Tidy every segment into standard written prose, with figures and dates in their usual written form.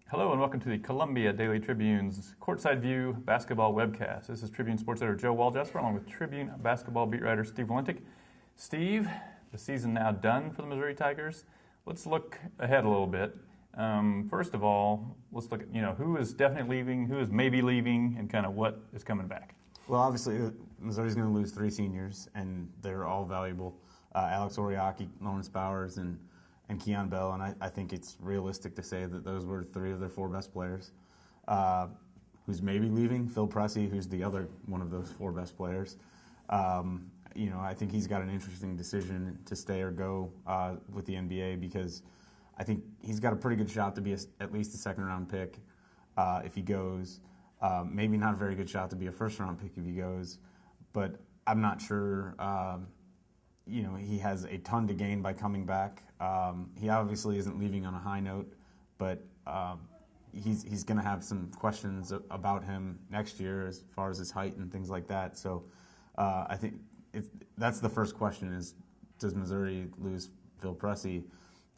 Hello and welcome to the Columbia Daily Tribune's Courtside View basketball webcast. This is Tribune sports editor Joe Waljasper along with Tribune basketball beat writer Steve Valentik. Steve, the season now done for the Missouri Tigers. Let's look ahead a little bit. First of all, let's look at who is definitely leaving, who is maybe leaving, and kind of what is coming back. Well, obviously, Missouri's going to lose three seniors, and they're all valuable. Alex Oriaki, Lawrence Bowers, and Keon Bell, and I think it's realistic to say that those were three of their four best players. Who's maybe leaving? Phil Pressey, who's the other one of those four best players. I think he's got an interesting decision to stay or go with the NBA because I think he's got a pretty good shot to be at least a second-round pick if he goes. Maybe not a very good shot to be a first-round pick if he goes, but I'm not sure. He has a ton to gain by coming back. He obviously isn't leaving on a high note, but he's going to have some questions about him next year as far as his height and things like that. So I think that's the first question is, does Missouri lose Phil Pressey?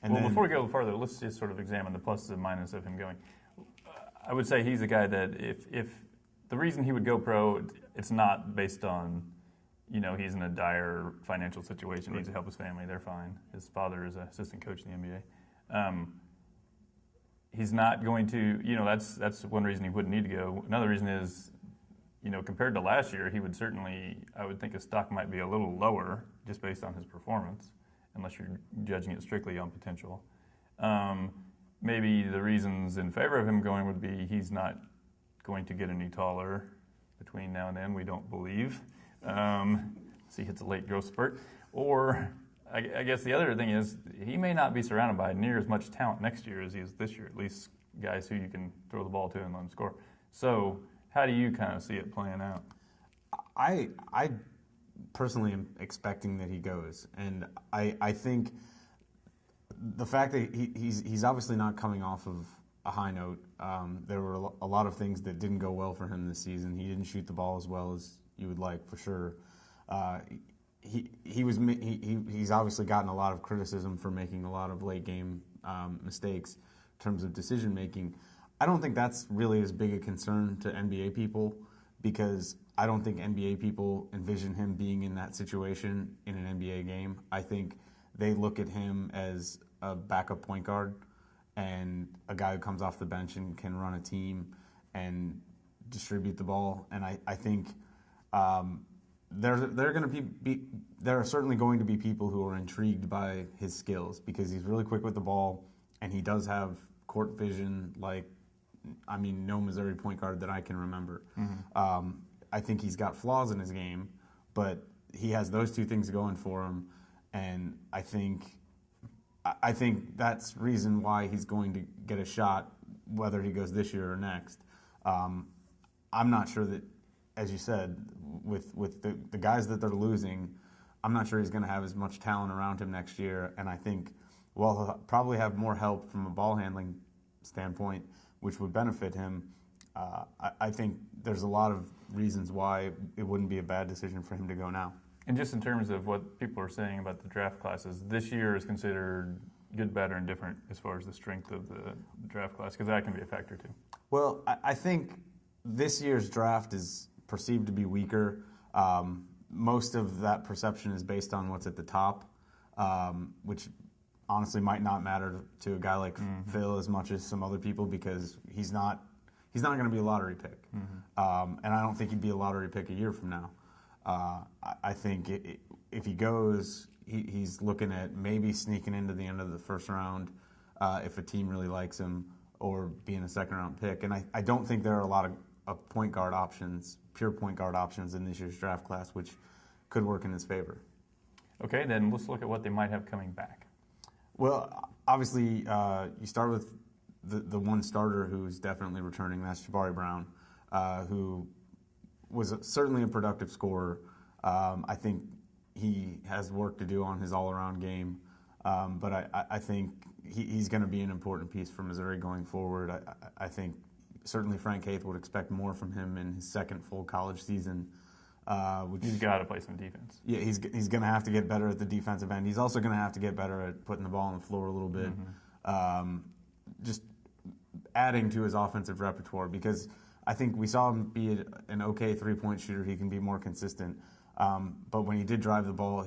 And then, before we go further, let's just sort of examine the pluses and minuses of him going. I would say he's a guy that if the reason he would go pro, it's not based on he's in a dire financial situation, needs to help his family, they're fine. His father is an assistant coach in the NBA. He's not going to, that's one reason he wouldn't need to go. Another reason is, compared to last year, he would certainly, I would think his stock might be a little lower just based on his performance, unless you're judging it strictly on potential. Maybe the reasons in favor of him going would be he's not going to get any taller between now and then, we don't believe. So he hits a late growth spurt. Or I guess the other thing is he may not be surrounded by near as much talent next year as he is this year, at least guys who you can throw the ball to and let them score. So how do you kind of see it playing out? I personally am expecting that he goes. And I think the fact that he's obviously not coming off of a high note. There were a lot of things that didn't go well for him this season. He didn't shoot the ball as well as you would like, for sure. He's obviously gotten a lot of criticism for making a lot of late game mistakes in terms of decision making. I don't think that's really as big a concern to NBA people because I don't think NBA people envision him being in that situation in an NBA game. I think they look at him as a backup point guard and a guy who comes off the bench and can run a team and distribute the ball. And I think there are certainly going to be people who are intrigued by his skills because he's really quick with the ball and he does have court vision no Missouri point guard that I can remember. Mm-hmm. I think he's got flaws in his game, but he has those two things going for him, and I think that's reason why he's going to get a shot whether he goes this year or next. I'm not sure that, as you said, with the guys that they're losing, I'm not sure he's going to have as much talent around him next year. And I think while he'll probably have more help from a ball handling standpoint, which would benefit him, I think there's a lot of reasons why it wouldn't be a bad decision for him to go now. And just in terms of what people are saying about the draft classes, this year is considered good, better, and different as far as the strength of the draft class, because that can be a factor too. Well, I think this year's draft is perceived to be weaker. Most of that perception is based on what's at the top, which honestly might not matter to a guy like mm-hmm. Phil as much as some other people because he's not going to be a lottery pick. Mm-hmm. And I don't think he'd be a lottery pick a year from now. I think if he goes, he's looking at maybe sneaking into the end of the first round if a team really likes him or being a second-round pick. And I don't think there are a lot of point guard options, pure point guard options in this year's draft class, which could work in his favor. Okay, then let's look at what they might have coming back. Well, obviously, you start with the one starter who's definitely returning. That's Jabari Brown, who was certainly a productive scorer. I think he has work to do on his all-around game, but I think he's going to be an important piece for Missouri going forward. I think certainly Frank Haith would expect more from him in his second full college season. He's got to play some defense. Yeah, he's going to have to get better at the defensive end. He's also going to have to get better at putting the ball on the floor a little bit. Mm-hmm. Just adding to his offensive repertoire, because I think we saw him be an okay three-point shooter. He can be more consistent. But when he did drive the ball,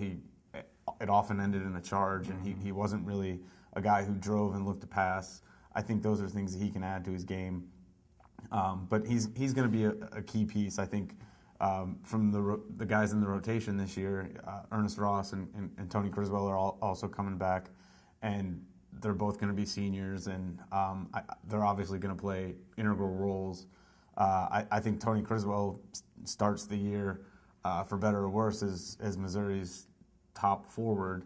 it often ended in a charge, and he wasn't really a guy who drove and looked to pass. I think those are things that he can add to his game. But he's going to be a key piece, I think, from the guys in the rotation this year. Ernest Ross and Tony Criswell are also coming back, and they're both going to be seniors, and they're obviously going to play integral roles. I think Tony Criswell starts the year, for better or worse, as Missouri's top forward.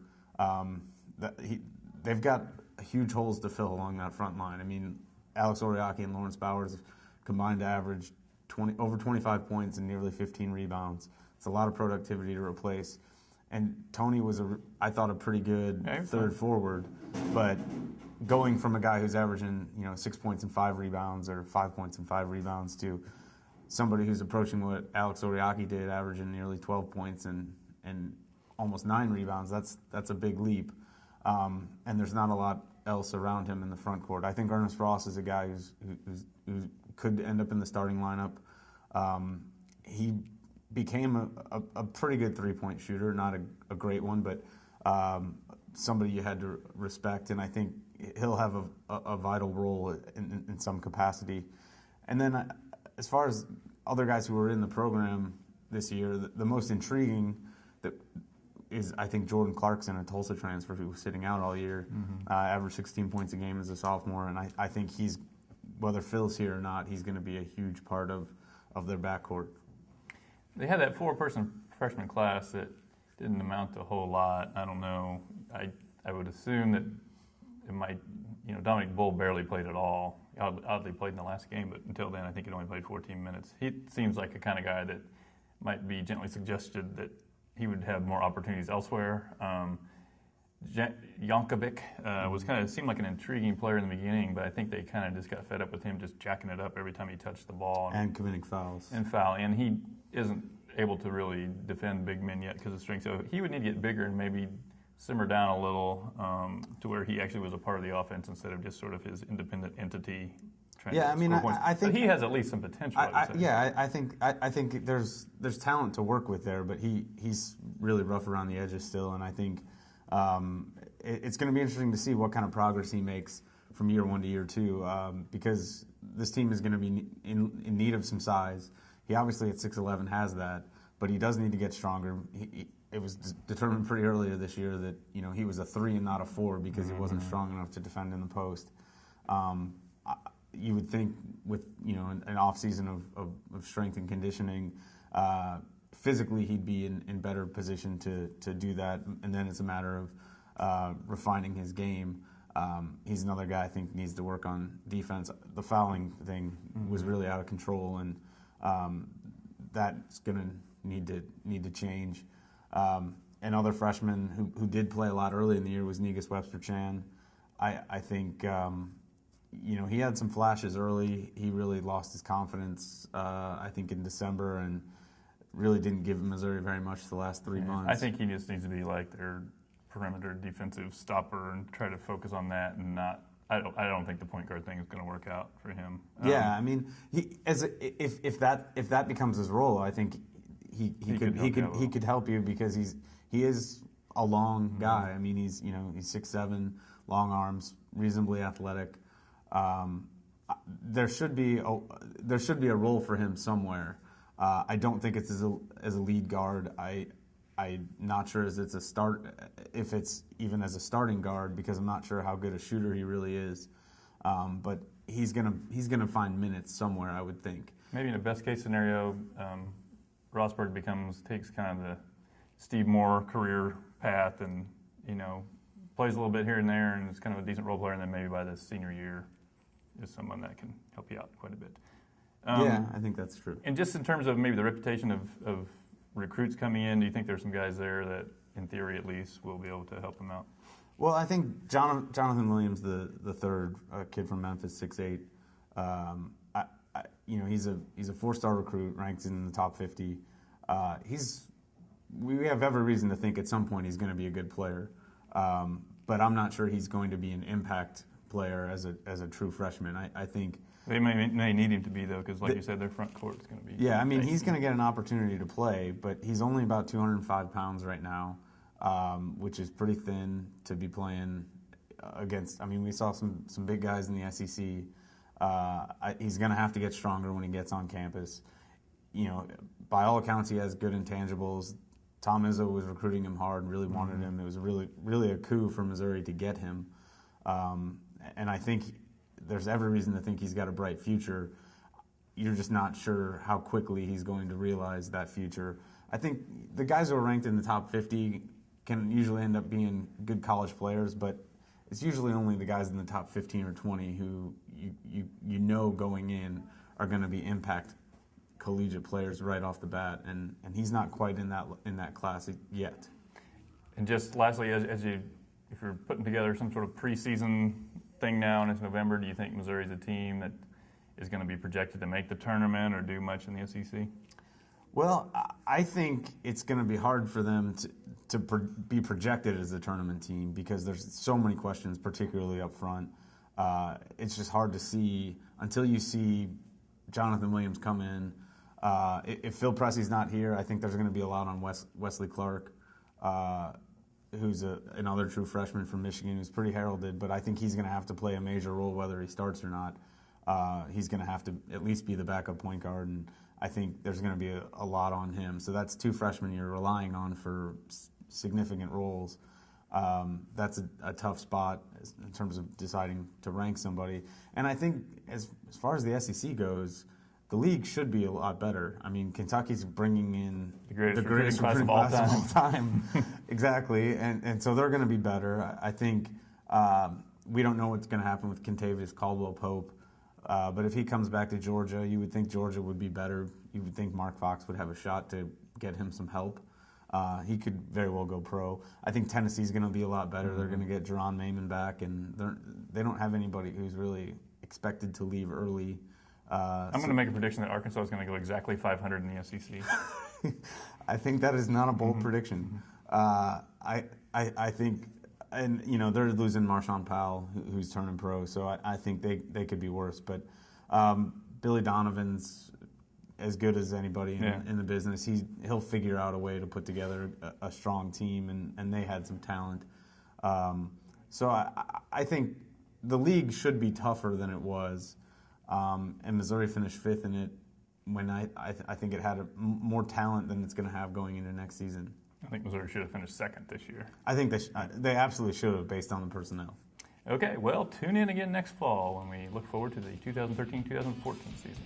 They've got huge holes to fill along that front line. I mean, Alex Oriaki and Lawrence Bowers combined to average over 25 points and nearly 15 rebounds. It's a lot of productivity to replace. And Tony was, I thought, a pretty good third forward. But going from a guy who's averaging 6 points and 5 rebounds, or 5 points and 5 rebounds, to somebody who's approaching what Alex Oriaki did, averaging nearly 12 points and almost 9 rebounds, that's a big leap. And there's not a lot else around him in the front court. I think Ernest Ross is a guy who could end up in the starting lineup. He became a pretty good three-point shooter, not a great one, but somebody you had to respect, and I think he'll have a vital role in some capacity. And then as far as other guys who were in the program this year, the most intriguing is, I think, Jordan Clarkson, a Tulsa transfer who was sitting out all year, averaged 16 points a game as a sophomore, and I think he's, whether Phil's here or not, he's going to be a huge part of their backcourt. They had that 4-person freshman class that didn't amount to a whole lot. I don't know. I would assume that it might, Dominic Bull barely played at all. Oddly played in the last game, but until then I think he only played 14 minutes. He seems like a kind of guy that might be gently suggested that he would have more opportunities elsewhere. Yankovic seemed like an intriguing player in the beginning, but I think they kind of just got fed up with him just jacking it up every time he touched the ball. And committing fouls. And he isn't able to really defend big men yet because of strength. So he would need to get bigger and maybe simmer down a little to where he actually was a part of the offense instead of just sort of his independent entity. Yeah, I mean, I think but he has at least some potential. I think there's talent to work with there, but he's really rough around the edges still, and I think it's going to be interesting to see what kind of progress he makes from year 1 to year 2, because this team is going to be in need of some size. He obviously at 6'11" has that, but he does need to get stronger. It was determined pretty earlier this year that he was a 3 and not a 4 because he wasn't strong enough to defend in the post. You would think with an off season of strength and conditioning, physically he'd be in better position to do that, and then it's a matter of refining his game. He's another guy I think needs to work on defense. The fouling thing was really out of control, and that's going to need to change. Another freshman who did play a lot early in the year was Negus Webster-Chan. I think he had some flashes early. He really lost his confidence, I think, in December, and really didn't give Missouri very much the last 3 months. I think he just needs to be like their perimeter defensive stopper and try to focus on that and not. I don't think the point guard thing is going to work out for him. I mean, if that becomes his role, I think he could help you because he is a long guy. I mean, he's 6'7", long arms, reasonably athletic. There should be a role for him somewhere. I don't think it's as a lead guard. I'm not sure if it's even as a starting guard, because I'm not sure how good a shooter he really is. But he's gonna find minutes somewhere, I would think. Maybe in a best case scenario, Rosberg takes kind of the Steve Moore career path, and plays a little bit here and there, and is kind of a decent role player. And then maybe by the senior year, is someone that can help you out quite a bit. I think that's true. And just in terms of maybe the reputation of recruits coming in, do you think there's some guys there that, in theory at least, will be able to help them out? Well, I think Jonathan Williams, the third kid from Memphis, 6'8", he's a 4-star recruit, ranked in the top 50. We have every reason to think at some point he's going to be a good player, but I'm not sure he's going to be an impact player as a true freshman. I think they may need him to be, though, because like you said, their front court is going to be. Yeah, I mean, he's going to get an opportunity to play, but he's only about 205 pounds right now, which is pretty thin to be playing against. I mean, we saw some big guys in the SEC. He's going to have to get stronger when he gets on campus. You know, by all accounts, he has good intangibles. Tom Izzo was recruiting him hard, really wanted him. It was really a coup for Missouri to get him. And I think there's every reason to think he's got a bright future. You're just not sure how quickly he's going to realize that future. I think the guys who are ranked in the top 50 can usually end up being good college players, but it's usually only the guys in the top 15 or 20 who you know going in are going to be impact collegiate players right off the bat, and he's not quite in that class yet. And just lastly, if you're putting together some sort of preseason thing now and it's November, do you think Missouri's a team that is going to be projected to make the tournament or do much in the SEC? Well, I think it's going to be hard for them to be projected as a tournament team because there's so many questions, particularly up front. It's just hard to see until you see Jonathan Williams come in. If Phil Pressey's not here, I think there's going to be a lot on Wesley Clark, who's another true freshman from Michigan who's pretty heralded, but I think he's going to have to play a major role whether he starts or not. He's going to have to at least be the backup point guard, and I think there's going to be a lot on him. So that's two freshmen you're relying on for significant roles. That's a tough spot in terms of deciding to rank somebody. And I think as far as the SEC goes, the league should be a lot better. I mean, Kentucky's bringing in the greatest recruiting class of all time. Exactly. And so they're going to be better. I think we don't know what's going to happen with Kentavious Caldwell-Pope. But if he comes back to Georgia, you would think Georgia would be better. You would think Mark Fox would have a shot to get him some help. He could very well go pro. I think Tennessee's going to be a lot better. Mm-hmm. They're going to get Jerron Mayman back, and they don't have anybody who's really expected to leave early. I'm going to make a prediction that Arkansas is going to go exactly 500 in the SEC. I think that is not a bold prediction. I think, and you know, they're losing Marshawn Powell, who's turning pro, so I think they could be worse. But Billy Donovan's as good as anybody in the business. He'll figure out a way to put together a strong team, and they had some talent. So I think the league should be tougher than it was. And Missouri finished fifth in it when I think it had more talent than it's going to have going into next season. I think Missouri should have finished second this year. I think they absolutely should have based on the personnel. Okay, well, tune in again next fall when we look forward to the 2013-2014 season.